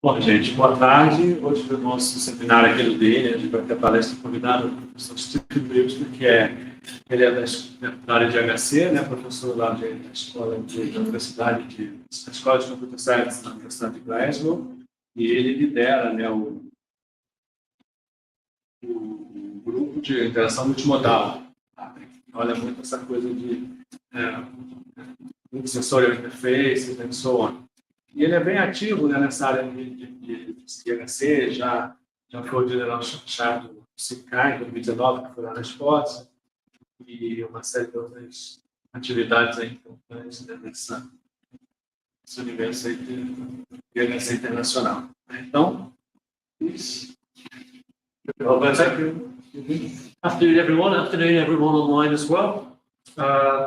Bom, gente, boa tarde. Hoje o nosso seminário aqui do DN, a gente vai ter a palestra convidada do professor Steve Wilson, ele é da área de HC, né, professor lá da escola da Universidade da Escola de Computer Science na Universidade de Glasgow, e ele lidera, né, o grupo de interação multimodal. Olha muito essa coisa de sensorial interfaces and so on. E ele é bem ativo, né, nessa área de HC, já foi o diretor do PUC-Rio em 2019, que foi lá na Escócia, e uma série de outras atividades aí importantes, né, nesse universo aí de HC internacional. Então, isso. Afternoon, everyone. Afternoon, everyone online as well.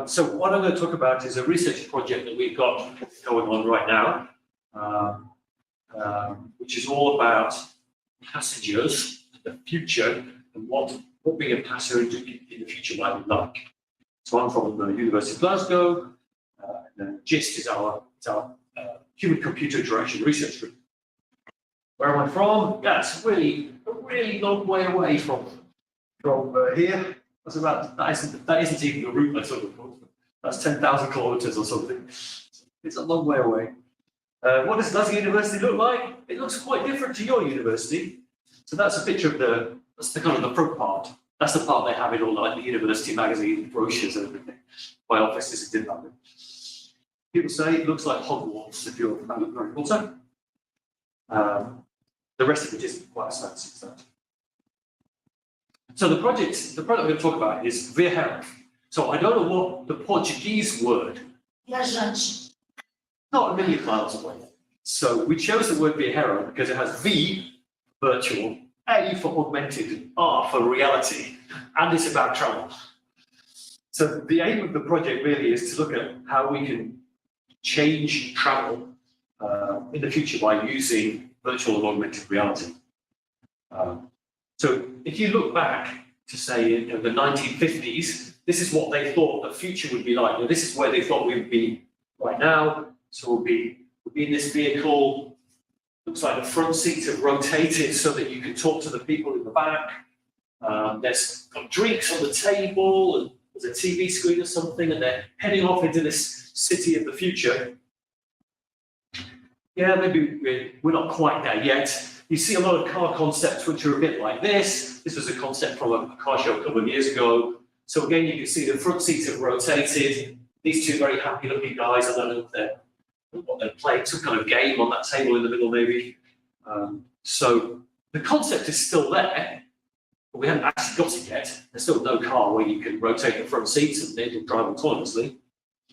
So what I'm going to talk about is a research project that we've got going on right now, which is all about passengers, the future, and what being a passenger in the future might be like. So I'm from the University of Glasgow, and the GIST is our human-computer interaction research group. Where am I from? Yeah, it's a really long way away from here. That isn't even the route I took. That's 10,000 kilometers or something. It's a long way away. What does Glasgow University look like? It looks quite different to your university. So that's a picture of that's the kind of the front part. That's the part they have in all like the university magazine brochures and everything. My office is in London. People say it looks like Hogwarts if you're a fan of Harry Potter. The rest of it isn't quite as fancy as that. So the product I'm going to talk about is viajero. So I don't know what the Portuguese word. Viajante. Not a million miles away. So we chose the word viajero because it has V, virtual, A for augmented, R for reality, and it's about travel. So the aim of the project really is to look at how we can change travel in the future by using virtual and augmented reality. So if you look back to say the 1950s, this is what they thought the future would be like. This is where they thought we would be right now. So we'll be in this vehicle. Looks like the front seats have rotated so that you can talk to the people in the back. There's got drinks on the table, and there's a TV screen or something, and they're heading off into this city of the future. Yeah, maybe we're not quite there yet. You see a lot of car concepts which are a bit like this. This was a concept from a car show a couple of years ago. So again, you can see the front seats have rotated. These two very happy-looking guys, I don't know what they're playing, some kind of game on that table in the middle, maybe. So the concept is still there, but we haven't actually got it yet. There's still no car where you can rotate the front seats and it'll drive autonomously.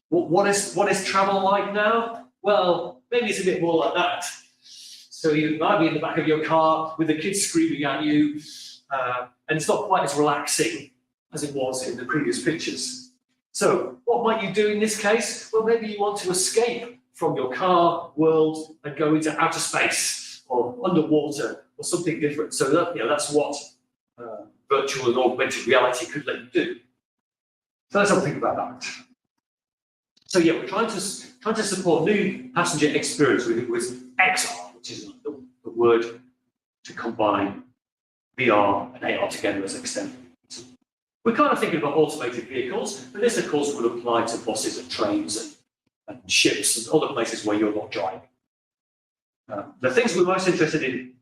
What is travel like now? Well, maybe it's a bit more like that. So you might be in the back of your car with the kids screaming at you, and it's not quite as relaxing as it was in the previous pictures. So what might you do in this case? Well, maybe you want to escape from your car world and go into outer space or underwater or something different. So that's what virtual and augmented reality could let you do. So let's have a think about that. So yeah, we're trying to support new passenger experience with XR, which is the word to combine VR and AR together as eXtended. We're kind of thinking about automated vehicles, but this, of course, would apply to buses and trains and ships and other places where you're not driving. The things we're most interested in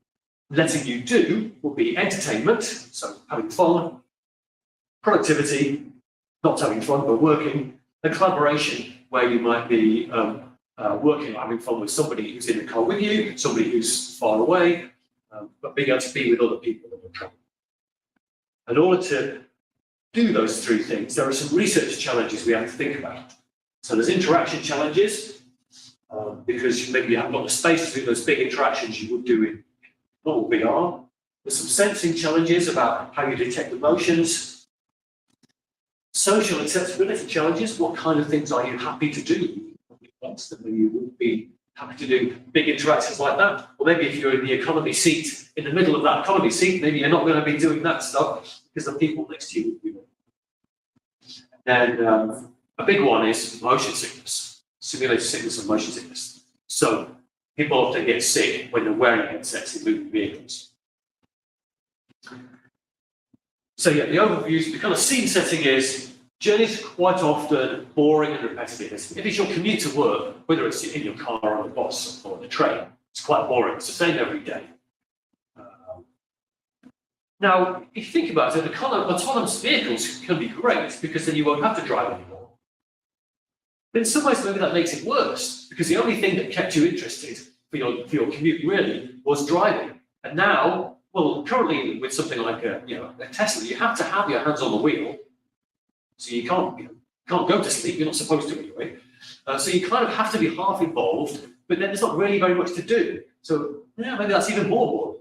letting you do would be entertainment, so having fun, productivity, not having fun, but working, and collaboration, where you might be working or having fun with somebody who's in the car with you, somebody who's far away, but being able to be with other people that are traveling. In order to do those three things, there are some research challenges we have to think about. So there's interaction challenges, because maybe you haven't got the space to do those big interactions you would do in normal VR. There's some sensing challenges about how you detect emotions. Social acceptability challenges, what kind of things are you happy to do? Maybe you wouldn't be happy to do big interactions like that. Or maybe if you're in the economy seat, in the middle of that economy seat, maybe you're not going to be doing that stuff because the people next to you would be doing it. And a big one is motion sickness, simulated sickness and motion sickness. So people often get sick when they're wearing headsets in moving vehicles. So yeah, the overview, the kind of scene setting is journeys are quite often boring and repetitive. If it's your commute to work, whether it's in your car or on the bus or the train, it's quite boring. It's the same every day. Now, if you think about it, the kind of autonomous vehicles can be great because then you won't have to drive anymore. But in some ways, maybe that makes it worse because the only thing that kept you interested for your commute really was driving. And now, well, currently with something like a Tesla, you have to have your hands on the wheel, so you can't go to sleep. You're not supposed to anyway. So you kind of have to be half involved, but then there's not really very much to do. So yeah, maybe that's even more boring.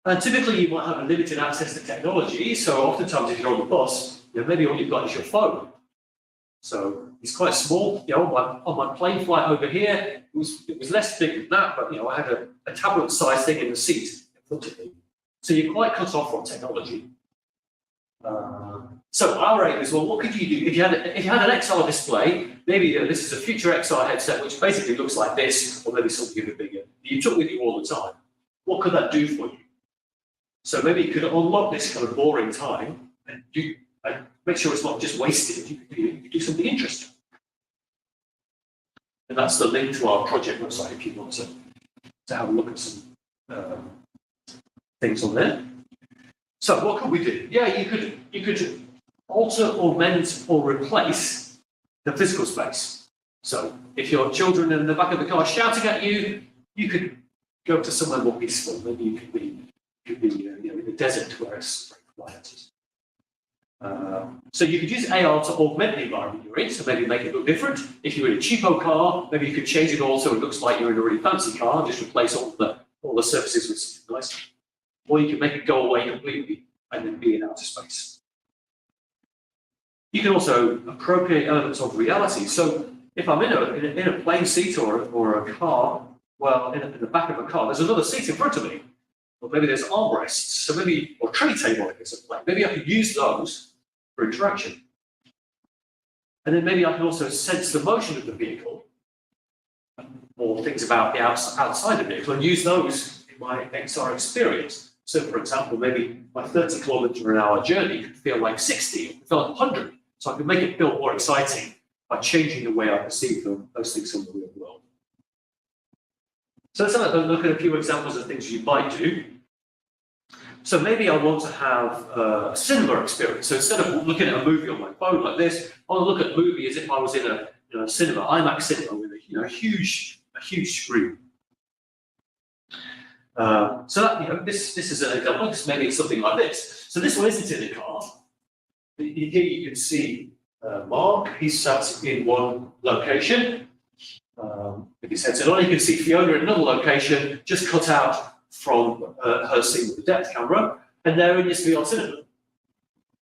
And typically, you might have a limited access to technology. So oftentimes, if you're on the bus, maybe all you've got is your phone. So it's quite small. On my plane flight over here, it was less big than that, but I had a tablet-sized thing in the seat in front of me. So you're quite cut off from technology. So our aim is, well, what could you do if you had an XR display? Maybe this is a future XR headset, which basically looks like this, or maybe something a bit bigger. You took with you all the time. What could that do for you? So maybe you could unlock this kind of boring time and make sure it's not just wasted. You could do something interesting. And that's the link to our project website if you want to have a look at some things on there. So what could we do? Yeah, you could alter, augment, or replace the physical space. So if your children in the back of the car shouting at you, you could go to somewhere more peaceful. Maybe you could be in the desert where it's very quiet. So you could use AR to augment the environment you're in, so maybe make it look different. If you're in a cheapo car, maybe you could change it all so it looks like you're in a really fancy car and just replace all the surfaces with something nice. Or you can make it go away completely and then be in outer space. You can also appropriate elements of reality. So if I'm in a plane seat or a car, well, in the back of a car, there's another seat in front of me. Or maybe there's armrests, or tray table if it's a plane. Maybe I could use those for interaction. And then maybe I can also sense the motion of the vehicle or things about the outside the vehicle and use those in my XR experience. So, for example, maybe my 30 km/h journey could feel like 60, or feel like 100. So I can make it feel more exciting by changing the way I perceive those things in the real world. So let's have a look at a few examples of things you might do. So maybe I want to have a cinema experience. So instead of looking at a movie on my phone like this, I want to look at a movie as if I was in a cinema, IMAX cinema with a huge screen. So that, this is an example. Maybe it's something like this. So this one isn't in the car. Here you can see Mark. He's sat in one location. If his headset on, you can see Fiona in another location, just cut out from her scene with the depth camera, and they're in this VR cinema.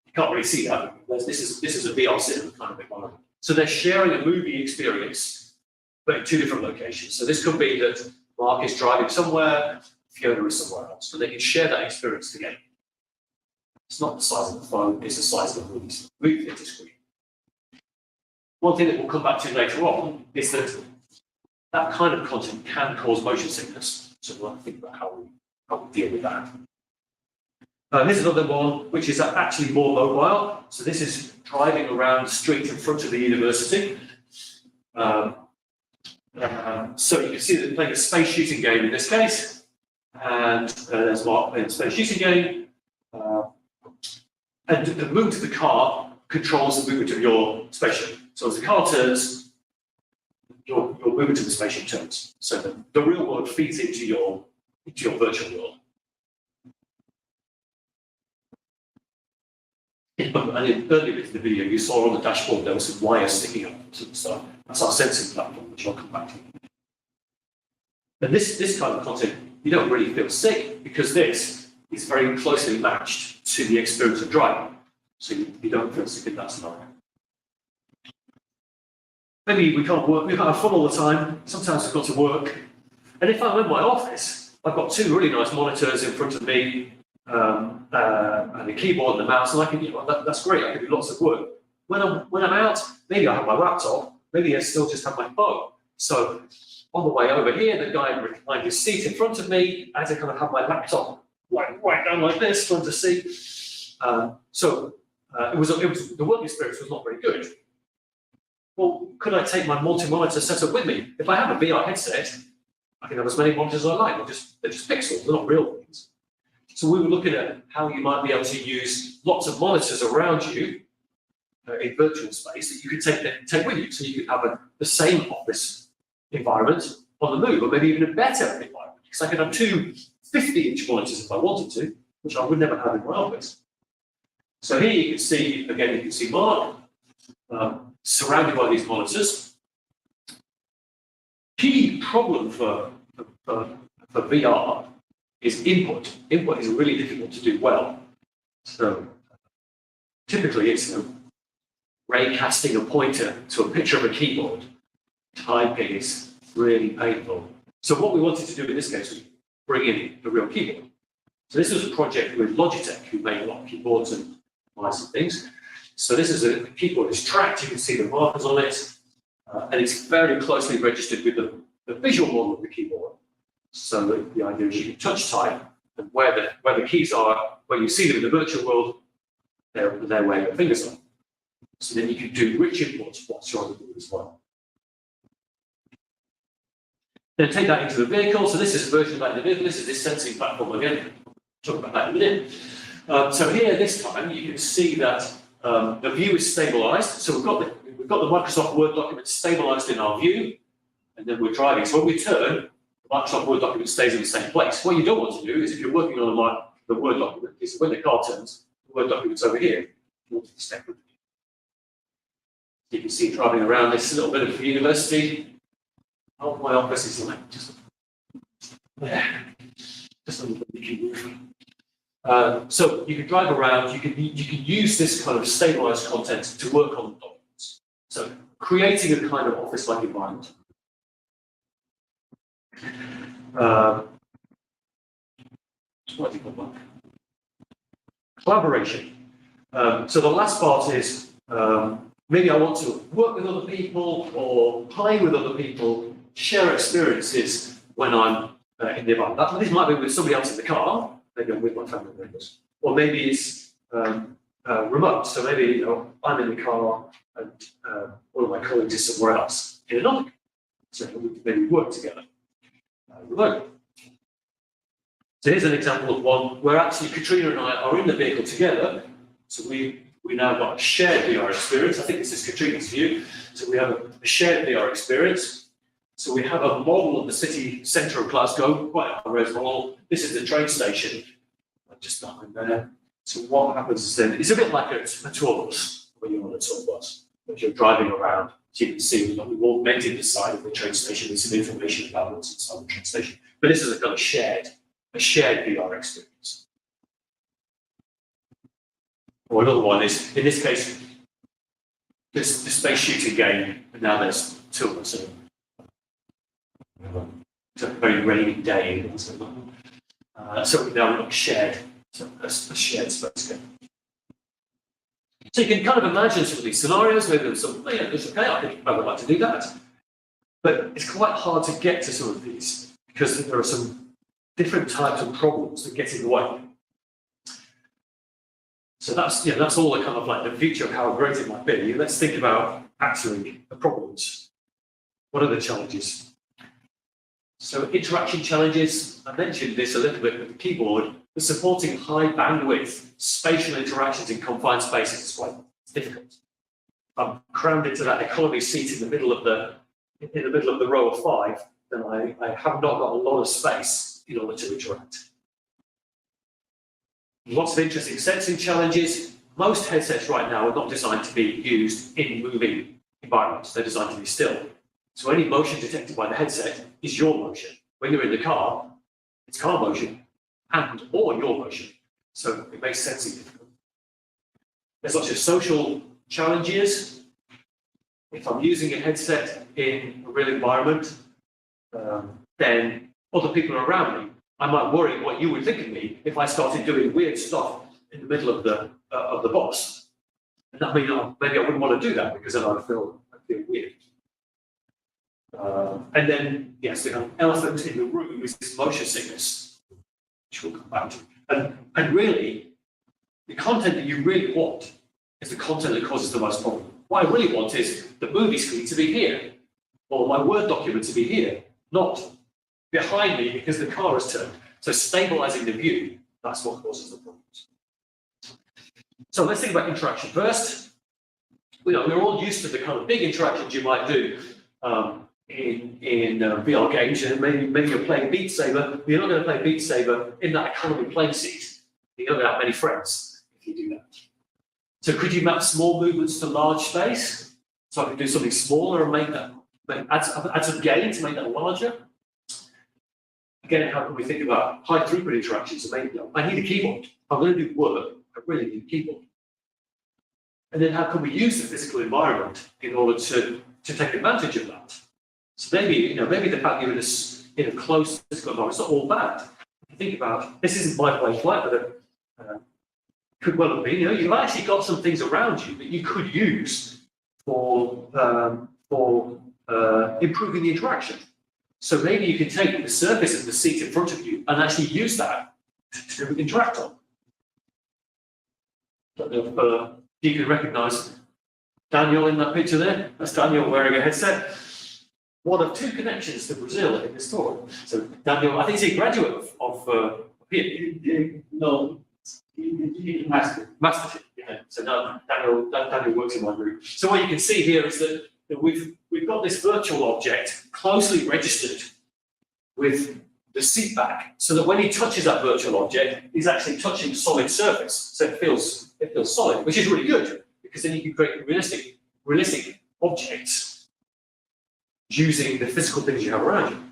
You can't really see that. This is a VR cinema kind of environment. So they're sharing a movie experience, but in two different locations. So this could be that Mark is driving somewhere, Fiona is somewhere else, so they can share that experience together. It's not the size of the phone, it's the size of the movie theatre screen. One thing that we'll come back to later on is that kind of content can cause motion sickness. So we'll have to think about how we deal with that. Here's another one, which is actually more mobile. So this is driving around the street in front of the university. So you can see that they're playing a space shooting game in this case. And there's Mark playing a space shooting game. And the movement of the car controls the movement of your spaceship. So as the car turns, your movement of the spaceship turns. So the real world feeds into your virtual world. And earlier in the video, you saw on the dashboard there was some wires sticking up to the stuff. That's our sensing platform, which I'll come back to. And this kind of content, you don't really feel sick because this is very closely matched to the experience of driving. So you don't feel sick in that scenario. Maybe we can't have fun all the time. Sometimes we've got to work. And if I'm in my office, I've got two really nice monitors in front of me, and a keyboard and a mouse, and I can, that's great. I can do lots of work. When I'm out, maybe I have my laptop. Maybe I still just have my phone. So on the way over here, the guy reclined his seat in front of me. I had to kind of have my laptop right down like this, trying to see. It was the work experience was not very good. Well, could I take my multi-monitor setup with me? If I have a VR headset, I can have as many monitors as I like. They're just pixels, they're not real things. So we were looking at how you might be able to use lots of monitors around you in virtual space that you could take with you. So you could have the same office environment on the move, or maybe even a better environment. Because I could have two 50-inch monitors if I wanted to, which I would never have in my office. So here you can see, again, you can see Mark surrounded by these monitors. Key problem for VR is input. Input is really difficult to do well. So typically it's ray casting a pointer to a picture of a keyboard. Typing is really painful. So what we wanted to do in this case was bring in a real keyboard. So this was a project with Logitech, who made a lot of keyboards and mice and things. So this is a keyboard. It's tracked. You can see the markers on it, and it's very closely registered with the visual model of the keyboard. So the idea is you can touch type, and where the keys are, where you see them in the virtual world, they're where your fingers are. So then you can do rich inputs whilst you're on the board as well. Then take that into the vehicle. So this is a version of that in the vehicle. This is this sensing platform again. Talk about that in a minute. So here, this time, you can see that the view is stabilized. So we've got the Microsoft Word document stabilized in our view, and then we're driving. So when we turn, the Microsoft Word document stays in the same place. What you don't want to do is, if you're working on the Word document, is when the car turns, the Word document's over here. You want it to stay with you. You can see driving around this little bit of the university. Oh, my office is like just there. Just a little bit you can move. So you can drive around, you can use this kind of stabilized content to work on the documents. So creating a kind of office-like environment. What do you call that? Collaboration. So the last part is maybe I want to work with other people or play with other people, share experiences when I'm in the environment. This might be with somebody else in the car. Maybe I'm with my family members, or maybe it's remote. So maybe I'm in the car and one of my colleagues is somewhere else in another car. So we maybe work together remote. So here's an example of one where actually Katrina and I are in the vehicle together. So we now got a shared VR experience. I think this is Katrina's view. So we have a shared VR experience. So we have a model of the city centre of Glasgow, quite a high-res model. This is the train station, just behind there. So what happens is then, it's a bit like a tour bus, when you're on a tour bus, but you're driving around. So you can see we've augmented the side of the train station with some information about what's inside the train station. But this is a kind of shared VR experience. Or another one is, in this case, the space shooting game, and now there's two of us. It's a very rainy day. So we now look shared, so a shared space game. So you can kind of imagine some of these scenarios. Maybe there's some, it's okay, I would like to do that. But it's quite hard to get to some of these because there are some different types of problems that get in the way. So that's all the kind of like the future of how great it might be. Let's think about actually the problems. What are the challenges? So interaction challenges, I mentioned this a little bit with the keyboard, but supporting high bandwidth spatial interactions in confined spaces is quite difficult. I'm crammed into that economy seat in the middle of the row of five, then I have not got a lot of space in order to interact. Lots of interesting sensing challenges. Most headsets right now are not designed to be used in moving environments. They're designed to be still. So any motion detected by the headset is your motion. When you're in the car, it's car motion or your motion. So it makes sensing difficult. There's lots of social challenges. If I'm using a headset in a real environment, then other people are around me. I might worry what you would think of me if I started doing weird stuff in the middle of the bus. And that means maybe I wouldn't want to do that because then I'd feel weird. And then, yes, we have an elephant in the room with this motion sickness, which we'll come back to. And really, the content that you really want is the content that causes the most problem. What I really want is the movie screen to be here, or my Word document to be here, not behind me because the car has turned. So stabilizing the view, that's what causes the problems. So let's think about interaction first. We're all used to the kind of big interactions you might do in VR games. Maybe you're playing Beat Saber, but you're not going to play Beat Saber in that economy playing seat. You're not going to have many friends if you do that. So could you map small movements to large space? So I could do something smaller and add some gain to make that larger. Again, how can we think about high throughput interactions? So maybe I need a keyboard. If I'm going to do work, I really need a keyboard. And then how can we use the physical environment in order to take advantage of that? So maybe the fact you're in a close physical environment is not all bad. If you think about this isn't my plane flight, but could well have been. You've actually got some things around you that you could use for improving the interaction. So maybe you can take the surface of the seat in front of you and actually use that to interact on. I don't know if you can recognise Daniel in that picture there. That's Daniel wearing a headset. One of two connections to Brazil in this talk. So Daniel, I think he's a graduate of here. No, Master. Yeah. So now Daniel works in my group. So what you can see here is that we've got this virtual object closely registered with the seatback, so that when he touches that virtual object, he's actually touching solid surface. So it feels solid, which is really good because then you can create realistic objects using the physical things you have around you.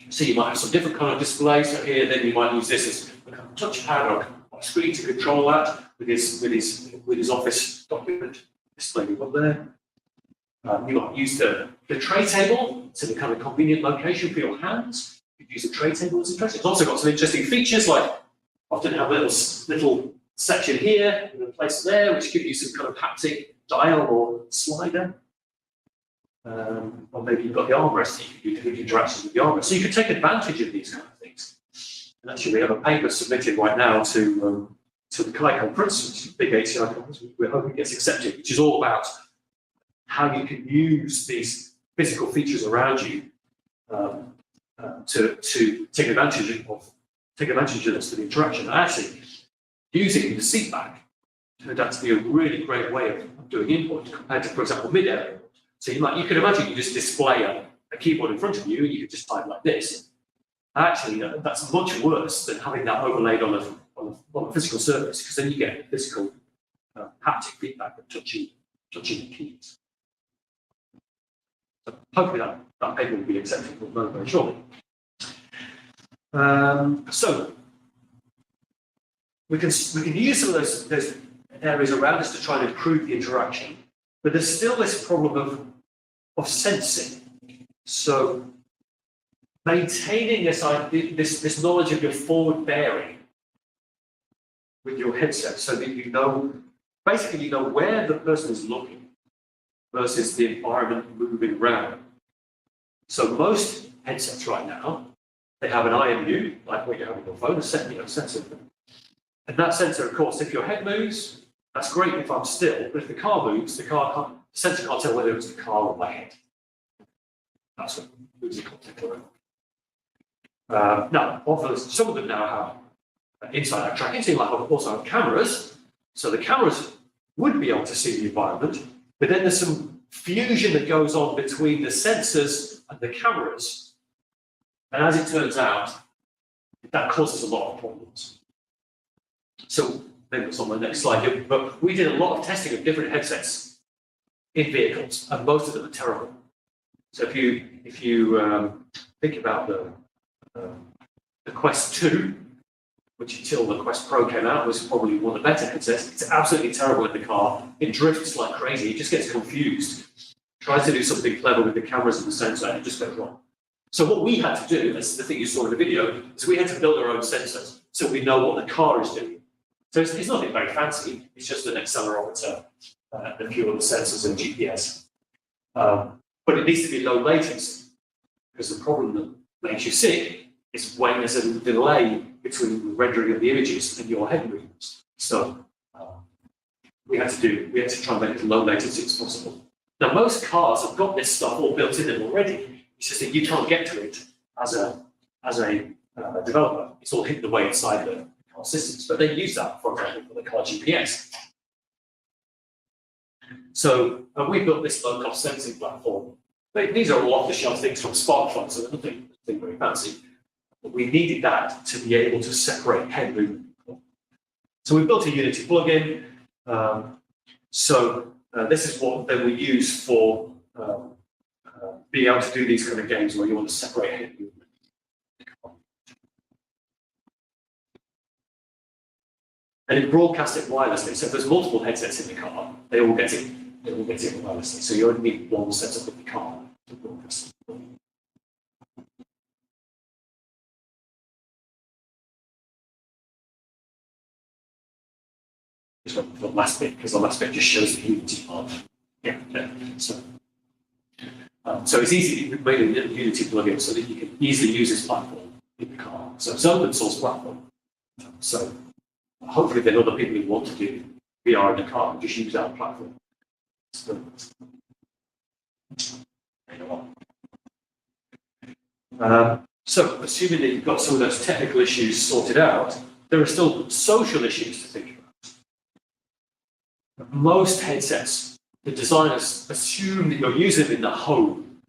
So you might have some different kind of displays. So here, then you might use this as a kind of touchpad or a screen to control that with his office document display up there. You might use the tray table, so the kind of convenient location for your hands. You could use a tray table as interesting. It's also got some interesting features, like often have a little section here and a place there, which give you some kind of haptic dial or slider. Or maybe you've got the armrest, so you can do different interactions with the armrest. So you can take advantage of these kind of things. And actually, we have a paper submitted right now to the CHI conference, which is a big HCI conference. We're hoping it gets accepted, which is all about how you can use these physical features around you to take advantage of this for the interaction. And actually, using the seatback turned out to be a really great way of doing input compared to, for example, mid-air. So you can imagine you just display a keyboard in front of you and you could just type like this. Actually, that's much worse than having that overlaid on a physical surface, because then you get physical haptic feedback of touching the keys. So hopefully that paper will be accepted very, very shortly. So we can use some of those areas around us to try and improve the interaction, but there's still this problem of sensing. So maintaining this knowledge of your forward bearing with your headset, so that you know where the person is looking versus the environment moving around. So most headsets right now, they have an IMU, like what you have on your phone, a sensor. And that sensor, of course, if your head moves, that's great if I'm still, but if the car moves, the sensor can't tell whether it's the car or my head. That's what moves the content around. Now, some of them now have inside-out tracking, so you might also have cameras. So the cameras would be able to see the environment, but then there's some fusion that goes on between the sensors and the cameras. And as it turns out, that causes a lot of problems. So maybe it's on the next slide, but we did a lot of testing of different headsets in vehicles, and most of them are terrible. So if you think about the Quest 2, which until the Quest Pro came out was probably one of the better headsets, it's absolutely terrible in the car. It drifts like crazy. It just gets confused. Tries to do something clever with the cameras and the sensor, and it just goes wrong. So what we had to do, that's the thing you saw in the video, is we had to build our own sensors so we know what the car is doing. So it's nothing very fancy. It's just an accelerometer, a few other sensors and GPS. But but it needs to be low latency, because the problem that makes you sick is when there's a delay between the rendering of the images and your head movements. So we had to try and make it as low latency as possible. Now, most cars have got this stuff all built in them already. It's just that you can't get to it as a developer. It's all hidden away inside the car systems, but they use that, for example, for the car GPS. So we built this low-cost sensing platform. These are all off-the-shelf things from smartphones, so nothing very fancy. But we needed that to be able to separate head movement. So we built a Unity plugin. This is what then we use for being able to do these kind of games where you want to separate head movement. And it broadcasts it wirelessly. So if there's multiple headsets in the car, they all get it. They all get it wirelessly. So you only need one setup of the car to broadcast it. Just went for the last bit, because the last bit just shows the Unity part. Yeah. So it's easy. We made a Unity plugin so that you can easily use this platform in the car. So it's an open source platform. So hopefully then other people who want to do VR in the car can just use our platform. So assuming that you've got some of those technical issues sorted out, there are still social issues to think about. Most headsets, the designers assume that you're using them in the home,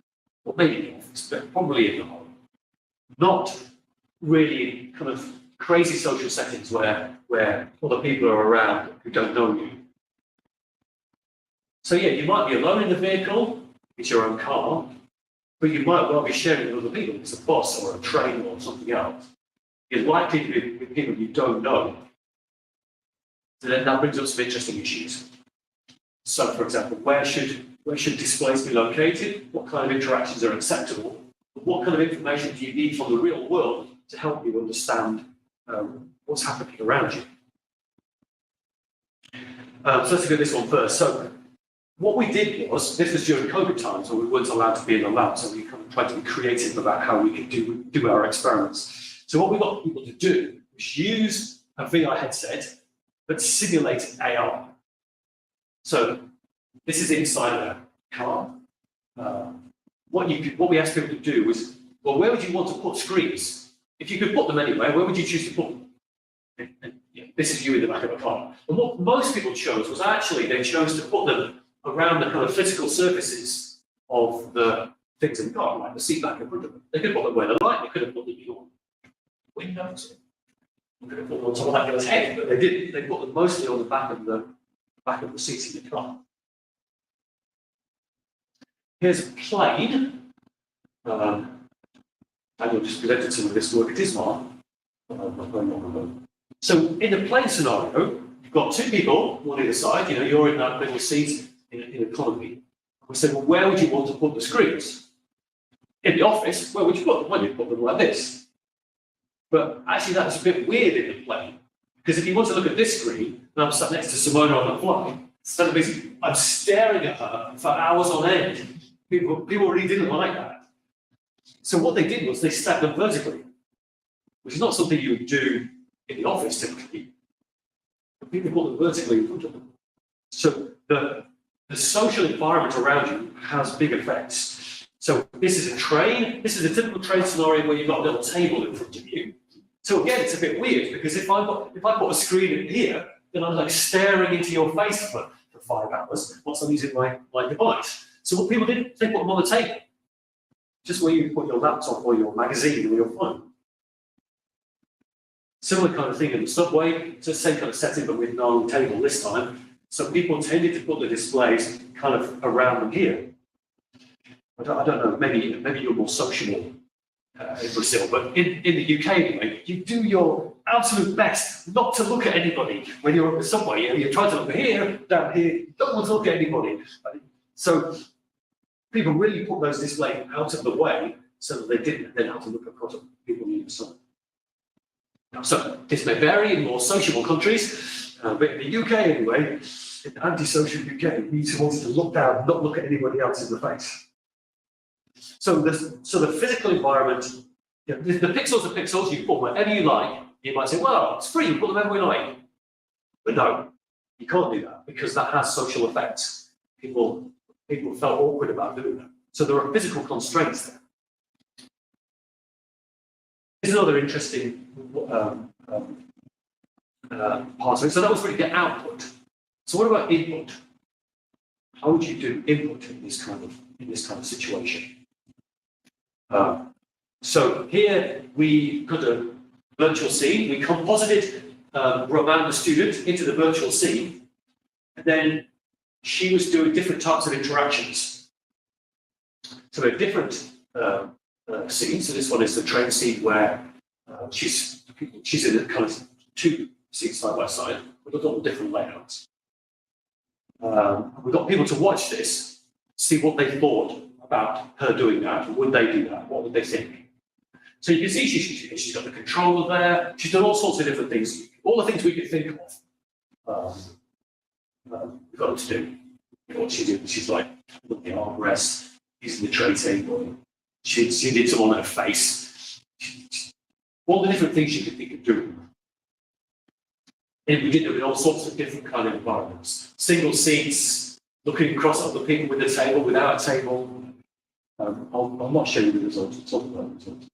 or maybe in the office, but probably in the home. Not really in kind of crazy social settings where other people are around who don't know you. So yeah, you might be alone in the vehicle, it's your own car, but you might well be sharing with other people. It's a bus or a train or something else. You're likely to be with people you don't know. So then that brings up some interesting issues. So for example, where should displays be located? What kind of interactions are acceptable? What kind of information do you need from the real world to help you understand what's happening around you? So let's look at this one first. So what we did was, this was during COVID times, so we weren't allowed to be in the lab, so we kind of tried to be creative about how we could do our experiments. So what we got people to do was use a VR headset, but simulate AR. So this is inside a car. What we asked people to do was, well, where would you want to put screens? If you could put them anywhere, where would you choose to put them? And this is you in the back of a car. And what most people chose was actually they chose to put them around the kind of physical surfaces of the things in the car, like the seat back in front of them. They could put them where they like, they could have put them in your windows. They could have put them on top of that guy's head, but they didn't. They put them mostly on the back of the seats in the car. Here's a plane. And you'll just presented some of this work at ISMAR. So in the plane scenario, you've got two people, one either side, you're in that middle seat in economy. We said, well, where would you want to put the screens? In the office, where would you put them? Well, you'd put them like this. But actually, that's a bit weird in the plane, because if you want to look at this screen, and I'm sat next to Simona on the flight, instead of basically, I'm staring at her for hours on end. People really didn't like that. So what they did was they stacked them vertically, which is not something you would do in the office typically. But people put them vertically in front of them. So the social environment around you has big effects. So this is a train. This is a typical train scenario where you've got a little table in front of you. So again, it's a bit weird, because if I put a screen in here, then I'm like staring into your face for 5 hours once I'm using my device. So what people did, they put them on the table, just where you put your laptop or your magazine or your phone. Similar kind of thing in the subway. It's the same kind of setting, but with no table this time. So people tended to put the displays kind of around them here. I don't know, maybe you're more sociable in Brazil, but in the UK anyway, you do your absolute best not to look at anybody when you're on the subway. You're trying to look here, down here, you don't want to look at anybody. So people really put those displays out of the way so that they didn't then have to look across at people on the other side. So this may vary in more sociable countries, but in the UK anyway, in the anti-social UK, we just wanted to look down, not look at anybody else in the face. So the physical environment, the pixels are pixels, you put whatever you like. You might say, well, it's free, you put them wherever we like. But no, you can't do that because that has social effects. People felt awkward about doing that. So there are physical constraints there. Here's another interesting part of it. So that was really the output. So what about input? How would you do input in this kind of situation? So here we put a virtual scene. We composited Roman, the student, into the virtual scene, and then she was doing different types of interactions. So a different scene. So this one is the train scene where she's in a kind of two seats side by side with all different layouts. We've got people to watch this, see what they thought about her doing that. Would they do that? What would they think? So you can see she's got the controller there. She's done all sorts of different things. All the things we could think of. We've got her to do. What she did, she's like with the armrest, using the tray table. She did some on her face. All the different things she could think of doing. And we did it in all sorts of different kind of environments. Single seats, looking across other people with a table, without a table. I'll not show you the results, I'll talk about the results.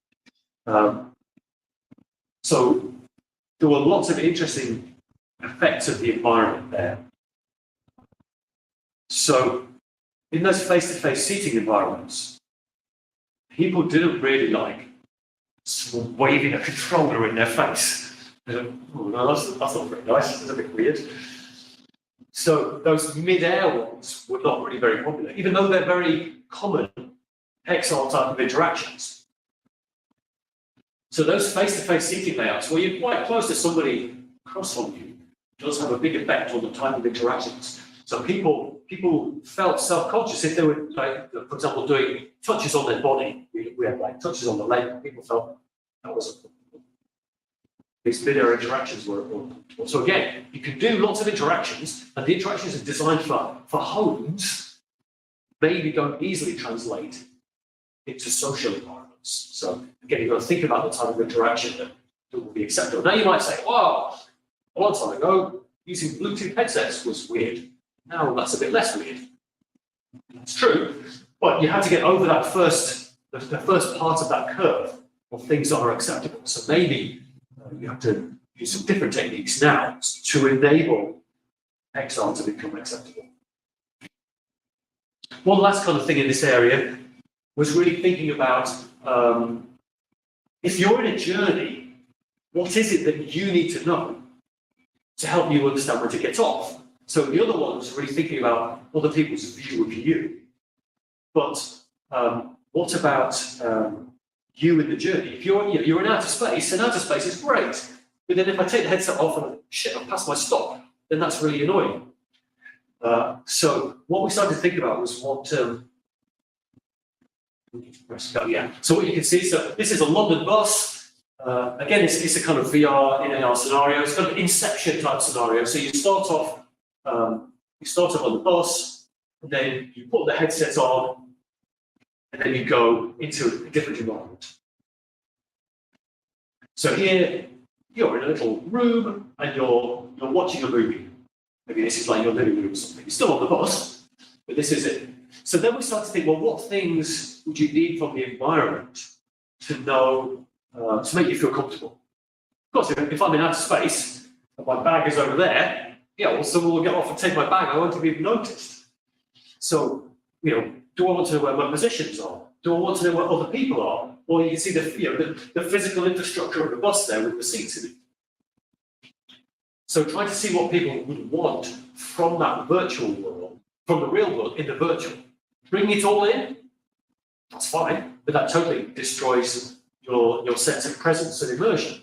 So there were lots of interesting effects of the environment there. So in those face-to-face seating environments, people didn't really like waving a controller in their face. Oh, no, that's not very nice, it's a bit weird. So those mid-air ones were not really very popular, even though they're very common XR type of interactions. So those face-to-face seating layouts, where you're quite close to somebody across from you, does have a big effect on the type of interactions. So people felt self-conscious if they were, like, for example, doing touches on their body. We had like touches on the leg. People felt that was these mid-air interactions were. So again, you can do lots of interactions, and the interactions are designed for homes. Maybe don't easily translate into social environments. So again, you've got to think about the type of interaction that will be acceptable. Now you might say, "Wow, a long time ago, using Bluetooth headsets was weird. Now that's a bit less weird." It's true, but you have to get over that the first part of that curve of things that are acceptable. So maybe you have to use some different techniques now to enable XR to become acceptable. One last kind of thing in this area was really thinking about if you're in a journey, what is it that you need to know to help you understand when to get off? So the other one was really thinking about other people's view of you. But what about you in the journey? If you're in outer space, and outer space is great. But then if I take the headset off and shit, I've passed my stop, then that's really annoying. So what we started to think about was what. So what you can see, so this is a London bus. Again, it's a kind of VR in AR scenario. It's kind of Inception type scenario. So you start off on the bus, and then you put the headset on, and then you go into a different environment. So here you're in a little room, and you're watching a movie. Maybe this is like your living room or something. You're still on the bus, but this is it. So then we start to think, well, what things would you need from the environment to know, to make you feel comfortable? Of course, if I'm in outer space and my bag is over there, yeah, well, someone will get off and take my bag. I won't be noticed. So, do I want to know where my positions are? Do I want to know where other people are? Or you can see the physical infrastructure of the bus there with the seats in it. So trying to see what people would want from that virtual world, from the real world in the virtual. Bringing it all in, that's fine, but that totally destroys your sense of presence and immersion.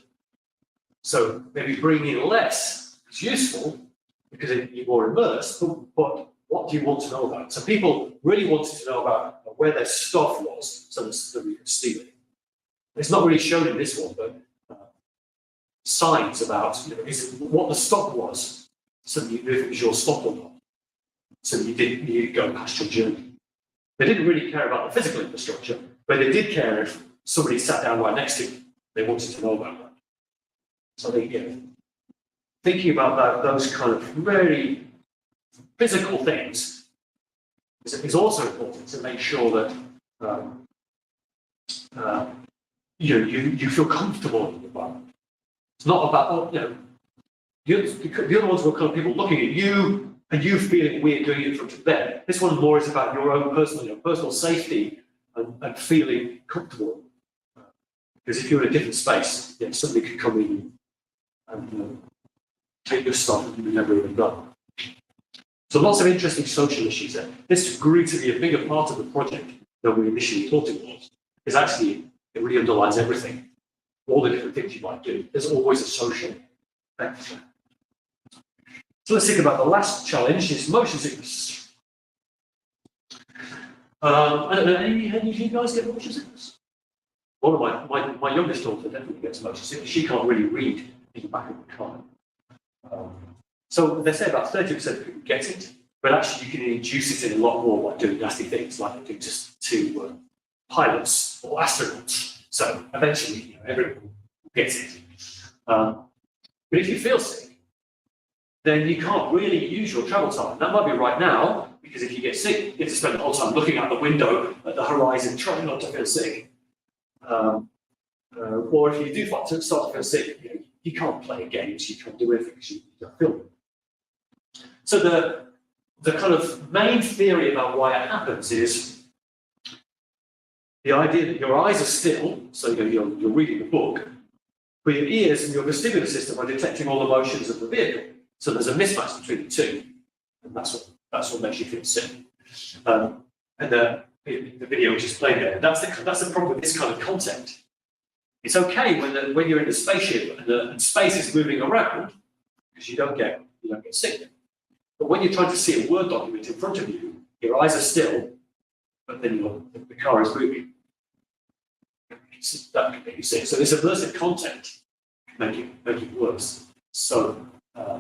So maybe bringing in less is useful because you're more immersed, but what do you want to know about? So people really wanted to know about where their stuff was so that we could steal it. It's not really shown in this one, but signs about what the stop was so that you knew if it was your stop or not. So you didn't go past your journey. They didn't really care about the physical infrastructure, but they did care if somebody sat down right next to you. They wanted to know about that. So they, thinking about those kind of very physical things is also important to make sure that you feel comfortable in the environment. It's not about the other ones were kind of people looking at you and you feeling weird doing it in front of them. This one more is about your own personal safety and feeling comfortable. Because if you're in a different space, somebody could come in and take your stuff and you've never even done. So lots of interesting social issues there. This grew to be a bigger part of the project than we initially thought it was. Because actually, it really underlines everything. All the different things you might do. There's always a social factor. So let's think about the last challenge, is motion sickness. I don't know, any of you guys get motion sickness? One of my youngest daughter definitely gets motion sickness. She can't really read in the back of the car. So they say about 30% of people get it, but actually you can induce it in a lot more by doing nasty things like they do just to pilots or astronauts. So eventually, everyone gets it. But if you feel sick, then you can't really use your travel time. That might be right now, because if you get sick, you have to spend the whole time looking out the window at the horizon, trying not to feel sick. Or if you do start to feel sick, you can't play games, you can't do anything because you don't feel it. So the kind of main theory about why it happens is the idea that your eyes are still, so you're reading the book, but your ears and your vestibular system are detecting all the motions of the vehicle. So there's a mismatch between the two, and that's what makes you feel sick. And the video which is played there, that's the problem with this kind of concept. It's okay when you're in the spaceship and space is moving around because you don't get sick. But when you're trying to see a Word document in front of you, your eyes are still, but then the car is moving. That can make you sick. So this immersive content can make it worse. So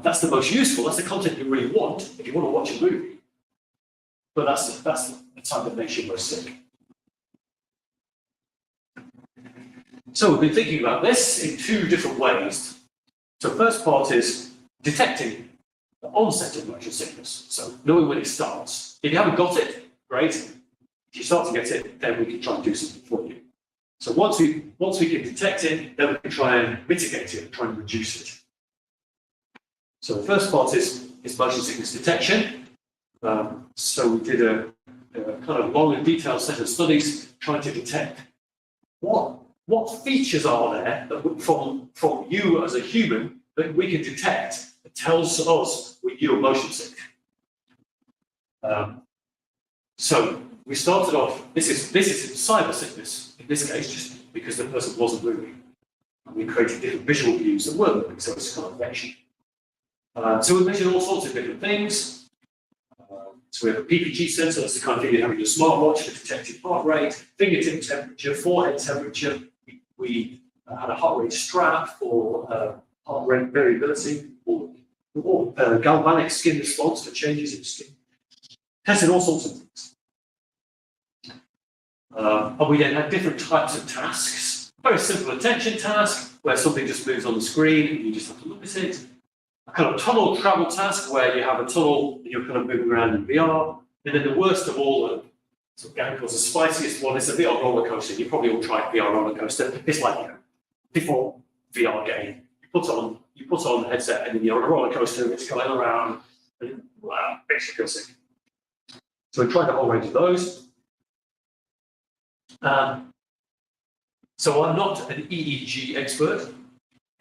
that's the most useful. That's the content you really want if you want to watch a movie. But that's the type that makes you most sick. So we've been thinking about this in two different ways. So first part is detecting the onset of motion sickness. So knowing when it starts. If you haven't got it, great. If you start to get it, then we can try and do something for you. So once we can detect it, then we can try and mitigate it, try and reduce it. So the first part is motion sickness detection. So we did a kind of long and detailed set of studies trying to detect what features are there that from you as a human that we can detect that tells us when you're motion sick. So we started off. This is cyber sickness in this case, just because the person wasn't moving, and we created different visual views that weren't moving. So it's kind of vexing. So we measured all sorts of different things. So we have a PPG sensor, that's the kind of thing you have in your smartwatch for detecting heart rate, fingertip temperature, forehead temperature. We had a heart rate strap for heart rate variability, or galvanic skin response for changes in skin. Tested all sorts of things. And we then had different types of tasks. Very simple attention task, where something just moves on the screen and you just have to look at it. A kind of tunnel travel task where you have a tunnel and you're kind of moving around in VR. And then the worst of all, the spiciest one is a VR roller coaster. You probably all tried VR roller coaster. It's like default VR game. You put on the headset and then you're on a roller coaster and it's going around and makes you feel sick. So we tried the whole range of those. So I'm not an EEG expert.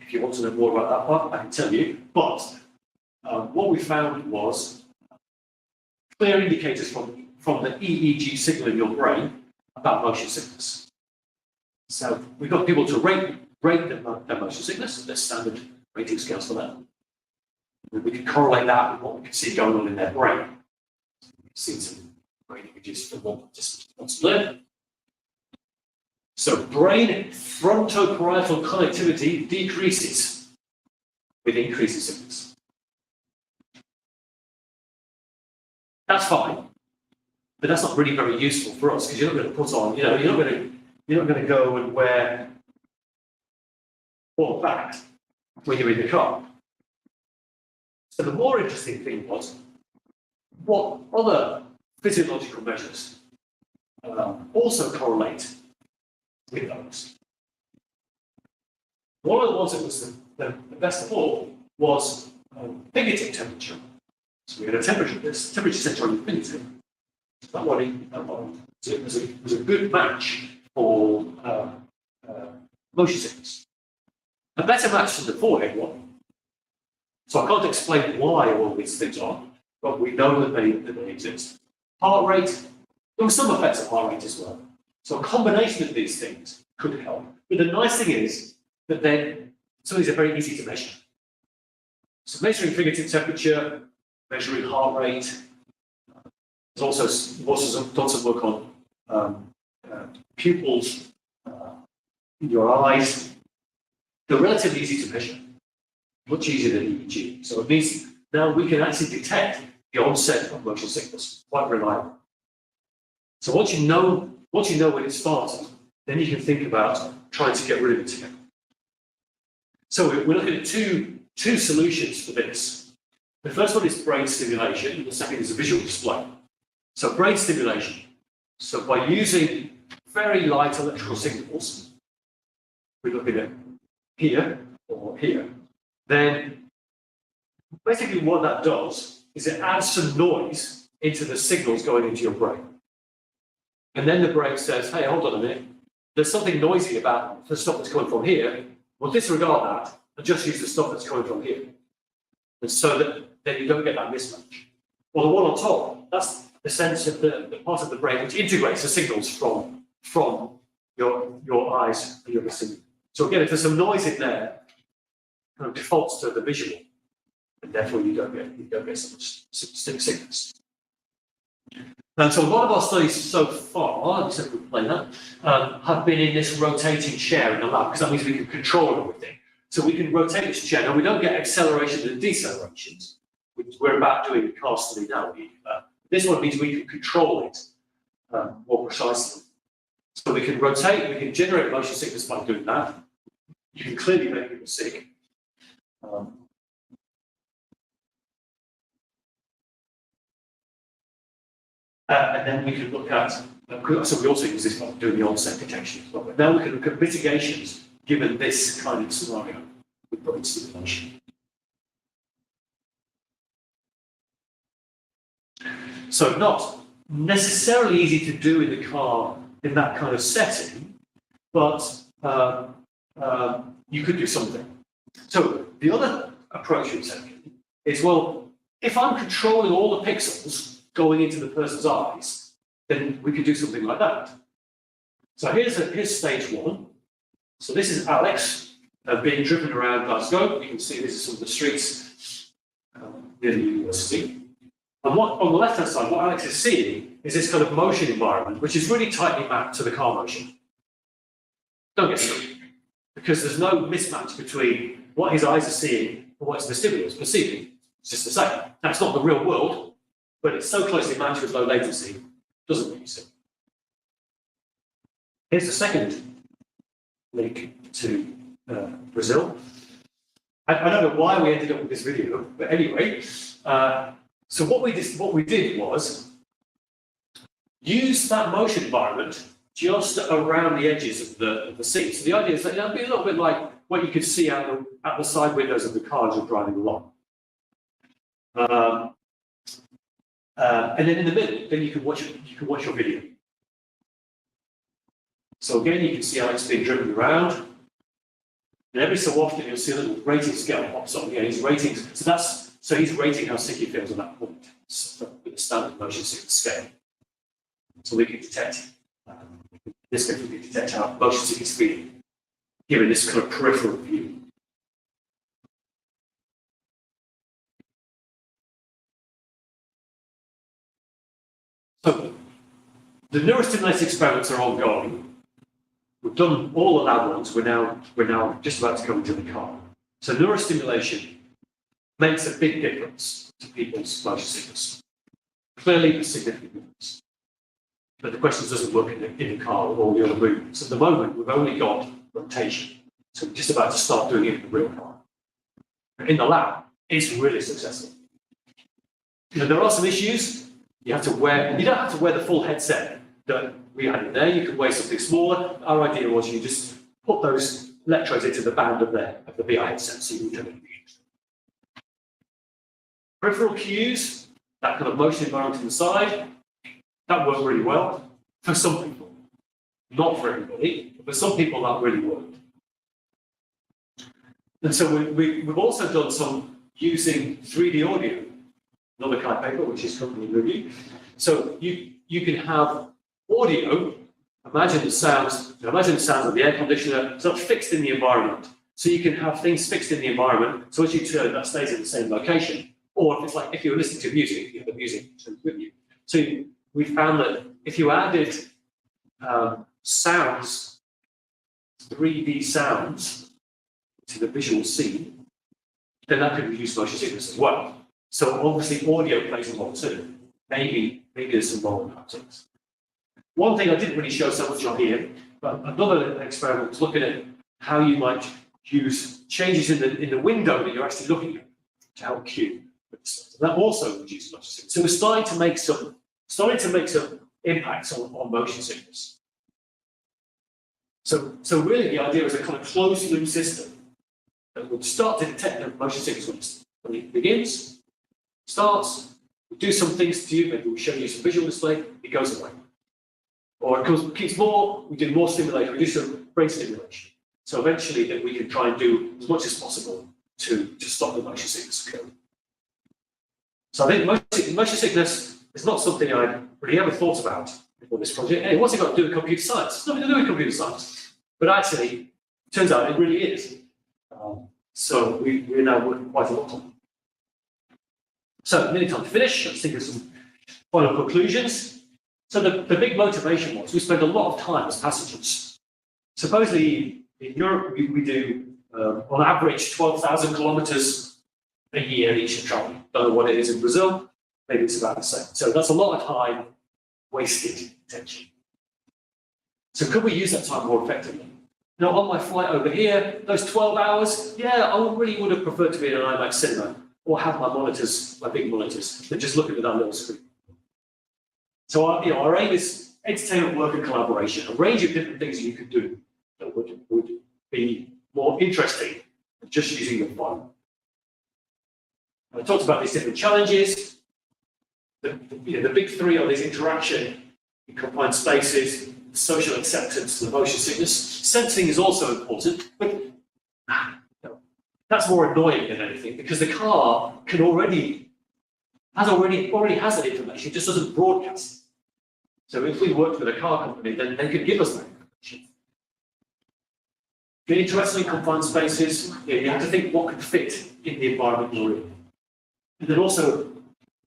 If you want to know more about that part, I can tell you. But what we found was clear indicators from the EEG signal in your brain about motion sickness. So we got people to rate their motion sickness. There's standard rating scales for that. And we can correlate that with what we can see going on in their brain. We've seen some brain images from one participant wants to learn. So brain frontoparietal connectivity decreases with increasing sickness. That's fine. but that's not really very useful for us because you're not going to put on, you know, you're not going to go and wear all that when you're in the car. So the more interesting thing was, what other physiological measures also correlate with those? One of the ones that was the best of all was fingertip temperature. So we had a temperature sensor on your fingertip. That one was a good match for motion sickness. A better match than the forehead one. So I can't explain why all these things are, but we know that they exist. Heart rate, there were some effects of heart rate as well. So a combination of these things could help. But the nice thing is that then some of these are very easy to measure. So measuring fingertip temperature, measuring heart rate. There's also done some work on pupils in your eyes. They're relatively easy to measure, much easier than EEG. So it means now we can actually detect the onset of motion sickness quite reliably. So once you know when it's starting, then you can think about trying to get rid of it again. So we're looking at two solutions for this. The first one is brain stimulation, and the second is a visual display. So brain stimulation. So by using very light electrical signals, we're looking at here or here, then basically what that does is it adds some noise into the signals going into your brain. And then the brain says, hey, hold on a minute, there's something noisy about the stuff that's coming from here. We'll disregard that and just use the stuff that's coming from here. And so that then you don't get that mismatch. Well, the one on top, that's the sense of the part of the brain which integrates the signals from your eyes and your listening. So again, if there's some noise in there, kind of defaults to the visual, and therefore you don't get so much sickness. And so a lot of our studies so far, except we play that, have been in this rotating chair in the lab, because that means we can control everything. So we can rotate this chair. Now we don't get accelerations and decelerations, which we're about doing in car study now. This one means we can control it more precisely. So we can rotate, we can generate motion sickness by doing that. You can clearly make people sick. And then we can look at, so we also use this for doing the onset detection as well. But now we can look at mitigations given this kind of scenario with brain stimulation. So not necessarily easy to do in the car in that kind of setting, but you could do something. So the other approach we've taken is, well, if I'm controlling all the pixels going into the person's eyes, then we could do something like that. So here's stage one. So this is Alex being driven around Glasgow. You can see this is some of the streets near the university. And on the left-hand side, what Alex is seeing is this kind of motion environment, which is really tightly mapped to the car motion. Don't get stuck, because there's no mismatch between what his eyes are seeing and what the vestibular is perceiving. It's just the same. That's not the real world, but it's so closely matched with low latency, it doesn't make you sick. Here's the second link to Brazil. I don't know why we ended up with this video, but anyway, so what we did was use that motion environment just around the edges of the seat. So the idea is that it'll be a little bit like what you could see out the side windows of the cars you're driving along. And then in the middle, then you can watch your video. So again, you can see Alex being driven around. And every so often you'll see a little rating scale pops up. Yeah, his ratings. So he's rating how sick he feels at that point. So with a standard motion sickness scale. So we can detect this we can detect how motion sickness is feeling, given this kind of peripheral view. So the neurostimulation experiments are ongoing. We've done all the lab ones. We're now just about to go into the car. So neurostimulation makes a big difference to people's motion sickness. Clearly a significant difference. but the question doesn't work in the car with all the other movements. At the moment, we've only got rotation. So we're just about to start doing it in the real car. In the lab, it's really successful. There are some issues. You don't have to wear the full headset that we had in there. You can wear something smaller. Our idea was you just put those electrodes into the band of the VR headset, so you can turn it. Peripheral cues, that kind of motion environment to the side, that worked really well for some people. Not for everybody, but for some people that really worked. And so we've also done some using 3D audio, another kind of paper which is currently in review. So you can have audio, imagine the sounds of the air conditioner, sort of fixed in the environment. So you can have things fixed in the environment, so as you turn, that stays in the same location. Or if it's like, if you're listening to music, you have the music with you. So we found that if you added sounds, 3D sounds, to the visual scene, then that could reduce motion sickness as well. So obviously audio plays a role too. Maybe there's some role in haptics. One thing I didn't really show so much on here, but another experiment was looking at how you might use changes in the window that you're actually looking at to help cue. That also reduces motion sickness. So we're starting to make some impacts on motion sickness. So really the idea is a kind of closed loop system that would start to detect the motion sickness when it begins, starts, we do some things to you, maybe we'll show you some visual display, it goes away. Or it keeps more, we do more stimulation, we do some brain stimulation. So eventually that we can try and do as much as possible to stop the motion sickness occurring. So I think motion sickness is not something I really ever thought about before this project. Hey, what's it got to do with computer science? It's nothing to do with computer science. But actually, it turns out it really is. So we're now working quite a lot on it. So, nearly time to finish. Let's think of some final conclusions. So the big motivation was we spend a lot of time as passengers. Supposedly in Europe we do on average 12,000 kilometers a year each travel. Don't know what it is in Brazil. Maybe it's about the same. So that's a lot of time wasted potentially. So could we use that time more effectively? Now, on my flight over here, those 12 hours, yeah, I really would have preferred to be in an IMAX cinema or have my monitors, my big monitors, than just looking at that little screen. So our aim is entertainment, work, and collaboration, a range of different things you could do that would be more interesting than just using your phone. I talked about these different challenges. The big three are these interaction in confined spaces, social acceptance, and motion sickness. Sensing is also important, but that's more annoying than anything because the car can already has that information, it just doesn't broadcast it. So if we worked with a car company, then they could give us that information. If you're interested in confined spaces, you have to think what could fit in the environment you're in. And then also,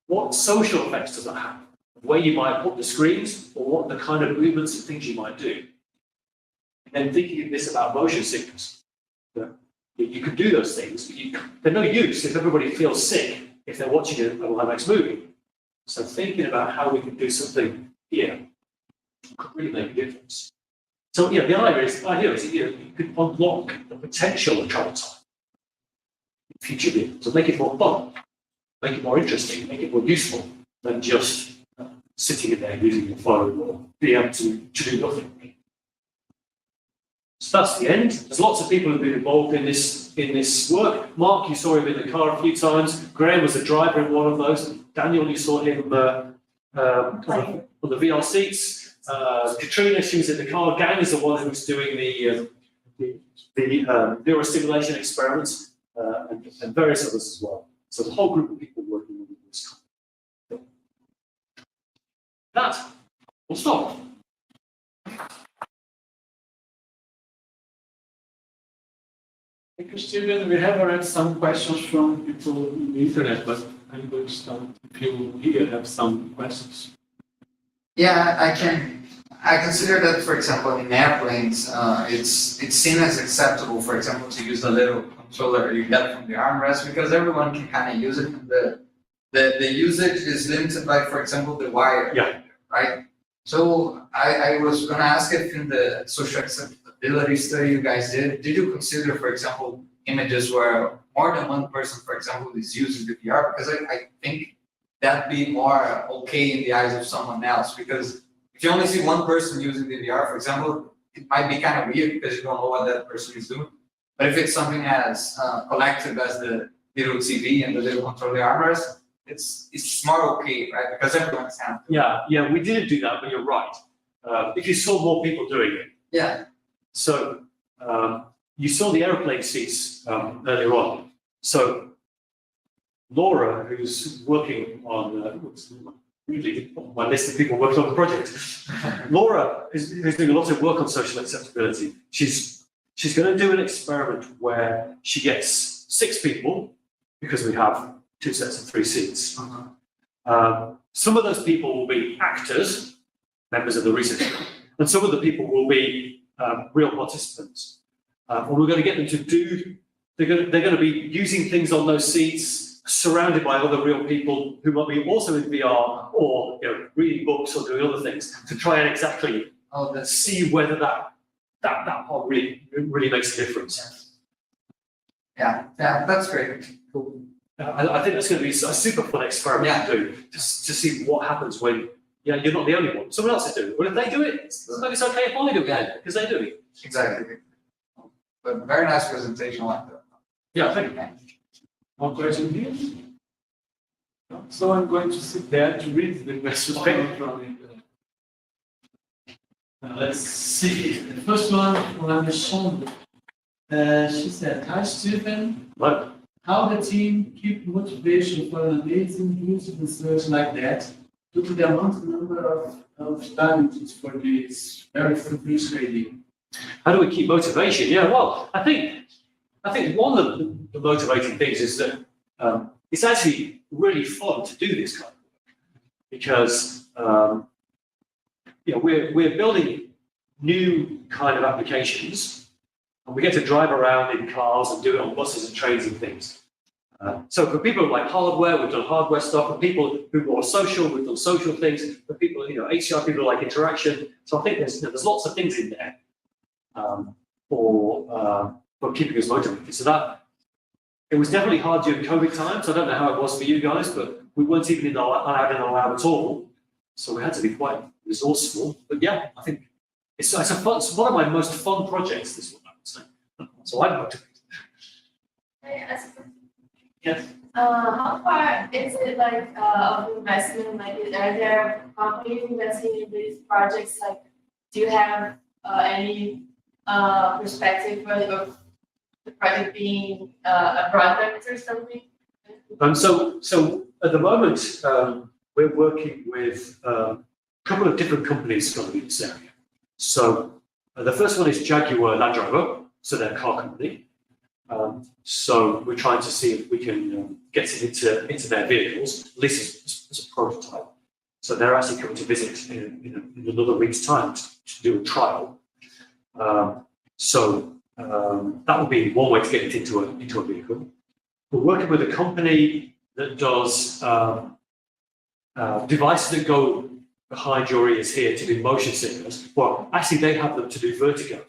what social effects does that have? Where you might put the screens, or what the kind of movements and things you might do. And then thinking of this about motion sickness. You could do those things, but they're no use if everybody feels sick if they're watching an IMAX movie. So thinking about how we can do something here could really make a difference. So the idea is you could unlock the potential of travel time in future vehicles, to make it more fun, make it more interesting, make it more useful than just sitting in there using your phone or being able to do nothing. So that's the end. There's lots of people who've been involved in this work. Mark, you saw him in the car a few times. Graham was the driver in one of those. Daniel, you saw him on the VR seats. Katrina, she was in the car. Gang is the one who was doing the neurostimulation experiments, and various others as well. So the whole group of people working on this. That will stop. Thank you, Steven. We have already some questions from people on the internet, but I'm going to start if you here have some questions. Yeah, I can. I consider that, for example, in airplanes, it's seen as acceptable, for example, to use the little controller you get from the armrest because everyone can kind of use it. The usage is limited by, for example, the wire. Yeah. Right. So I was gonna ask if in the social acceptability study you guys did you consider, for example, images where more than one person, for example, is using the VR? Because I think that'd be more okay in the eyes of someone else. Because if you only see one person using the VR, for example, it might be kind of weird because you don't know what that person is doing. But if it's something as collective as the little TV and the little controller armrest, it's more okay, right? Because everyone's having. Yeah, we didn't do that, but you're right. If you saw more people doing it. Yeah. So you saw the aeroplane seats earlier on. So Laura, who's working on really my list of people working on the project. Laura is doing a lot of work on social acceptability. She's going to do an experiment where she gets 6 people, because we have 2 sets of 3 seats. Some of those people will be actors, members of the research group, and some of the people will be real participants. And we're going to get them to do. They're going to be using things on those seats, surrounded by other real people who might be also in VR or reading books or doing other things to try and exactly see whether that part really makes a difference. Yeah, that's great. Cool. I think that's going to be a super fun experiment to do to see what happens when you're not the only one. Someone else is doing it. Well, if they do it, maybe it's okay if I do it because they do it. Exactly. But very nice presentation like that. Yeah, thank you. One question here. So I'm going to sit there to read the questions from it. Let's see. The first one from Sean. She said, "Hi Stephen. What? How the team keep motivation for an amazing user research like that due to the number of studies for this very frustrating." How do we keep motivation? Yeah, well, I think one of the motivating things is that it's actually really fun to do this kind of work because we're building new kind of applications, and we get to drive around in cars and do it on buses and trains and things. So for people who like hardware, we've done hardware stuff. For people who are social, we've done social things. For people, HCR people like interaction. So I think there's lots of things in there for keeping us motivated. So that it was definitely hard during COVID times. I don't know how it was for you guys, but we weren't even allowed in the lab at all. So we had to be quite resourceful. But yeah, I think it's one of my most fun projects, this one, I would say. So I'm motivated. Yes. How far is it of investment? Like, are there companies investing in these projects? Like, do you have any perspective of the project being a product or something? So at the moment, we're working with a couple of different companies in this area. So the first one is Jaguar Land Rover, so they're a car company. So we're trying to see if we can get it into their vehicles, at least as a prototype. So they're actually coming to visit in another week's time to do a trial. That would be one way to get it into a vehicle. We're working with a company that does devices that go behind your ears here to do motion sickness. Well, actually, they have them to do vertigo,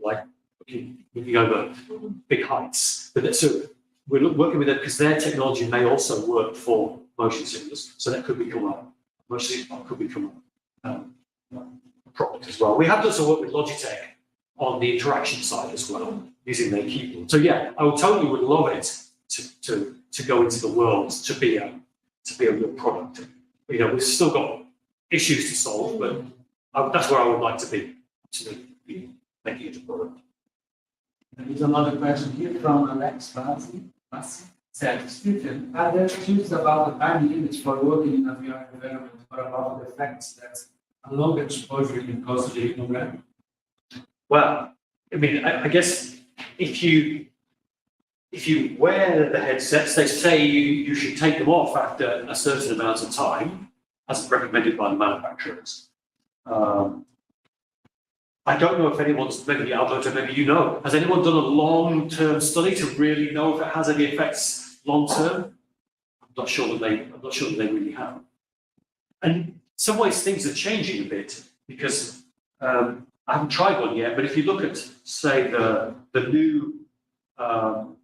like looking over big heights. So we're working with them because their technology may also work for motion sickness. So that could become a product as well. We have done some work with Logitech on the interaction side as well, using their keyboard. So yeah, I totally would love it to go into the world to be a real product. We've still got issues to solve, but that's where I would like to be making it a product. There's another question here from Alex Bassi. Said, Stephen, are there tips about the time limits for working in a VR environment or about the effects that a long exposure can cause to the program? Well, I guess if you wear the headsets, they say you should take them off after a certain amount of time, as recommended by the manufacturers. I don't know if anyone's, maybe Alberto, maybe has anyone done a long-term study to really know if it has any effects long-term? I'm not sure that they really have. And some ways things are changing a bit because I haven't tried one yet, but if you look at, say, the new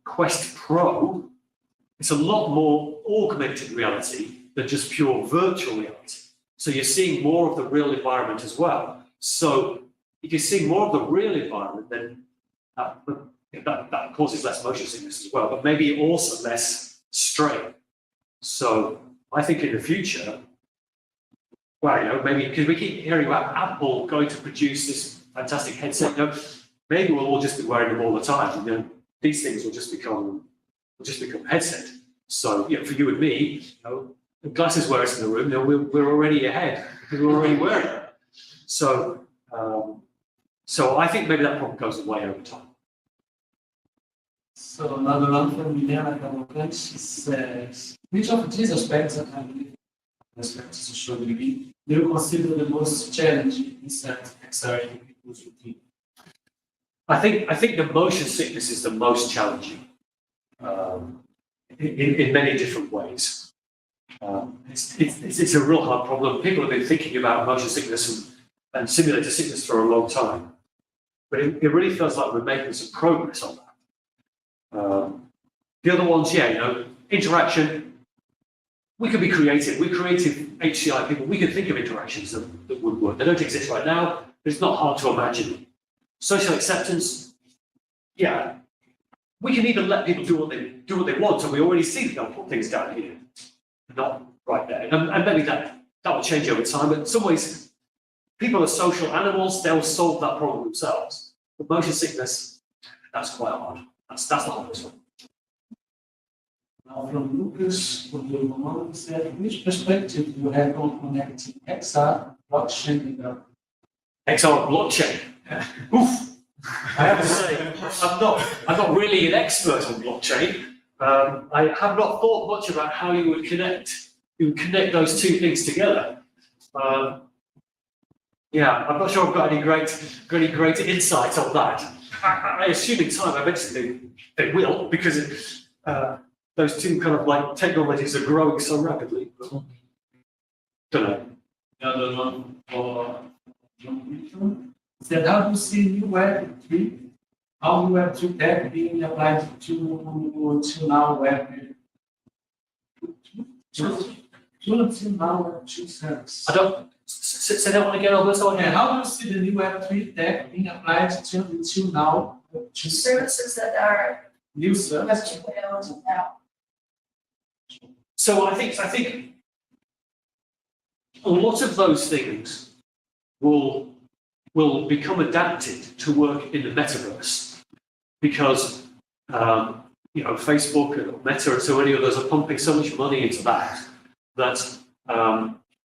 Quest Pro, it's a lot more augmented reality than just pure virtual reality. So you're seeing more of the real environment as well. So if you're seeing more of the real environment, then that causes less motion sickness as well, but maybe also less strain. So I think in the future, well, maybe because we keep hearing about Apple going to produce this fantastic headset, maybe we'll all just be wearing them all the time. These things will just become headset. So for you and me, the glasses wearers in the room, we're already ahead because we're already wearing them. So I think maybe that problem goes away over time. So another one from Milena Cavalcante says, which of these aspects are aspects to show the do you consider the most challenging in set XR in people's routine? I think the motion sickness is the most challenging in many different ways. It's a real hard problem. People have been thinking about motion sickness and simulator sickness for a long time, but it really feels like we're making some progress on that. The other ones, interaction. We can be creative. We're creative HCI people. We can think of interactions that would work. They don't exist right now, but it's not hard to imagine. Social acceptance, we can even let people do what they want, and we already see they'll put things down here, not right there. And maybe that will change over time. But in some ways, people are social animals; they'll solve that problem themselves. But motion sickness, that's quite hard. That's the hardest one. Now from Lucas, said, which perspective do you have on connecting XR, blockchain, and XR blockchain. Oof. I have to say, I'm not really an expert on blockchain. I have not thought much about how you would connect those two things together. I'm not sure I've got any great insight on that. I assume in time eventually they will, because those two kind of like technologies are growing so rapidly. Don't know. the other one for said, how do you see new Web 3? How Web 2 tech being applied to now Web 2? Until now Web 2 service. I don't say that one again, Alberto. Yeah, how do you see the new Web 3 tech being applied until now Web 2 Services that are new service? Web 2 now. So I think a lot of those things will become adapted to work in the metaverse, because Facebook and Meta and so many others are pumping so much money into that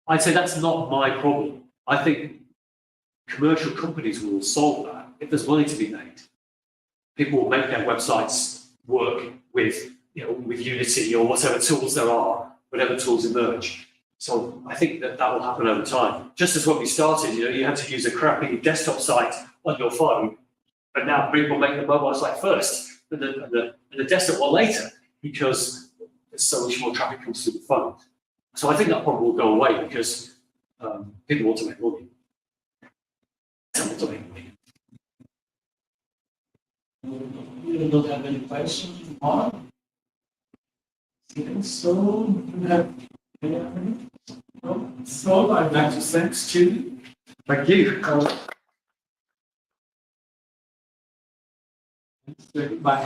I'd say that's not my problem. I think commercial companies will solve that if there's money to be made. People will make their websites work with Unity or whatever tools there are, whatever tools emerge. So I think that will happen over time. Just as when we started, you had to use a crappy desktop site on your phone, but now people make the mobile site first and the desktop one later, because there's so much more traffic comes through the phone. So I think that problem will go away because people want to make money. We don't have any questions more. So I'd like to thank Stu. Thank you. Goodbye.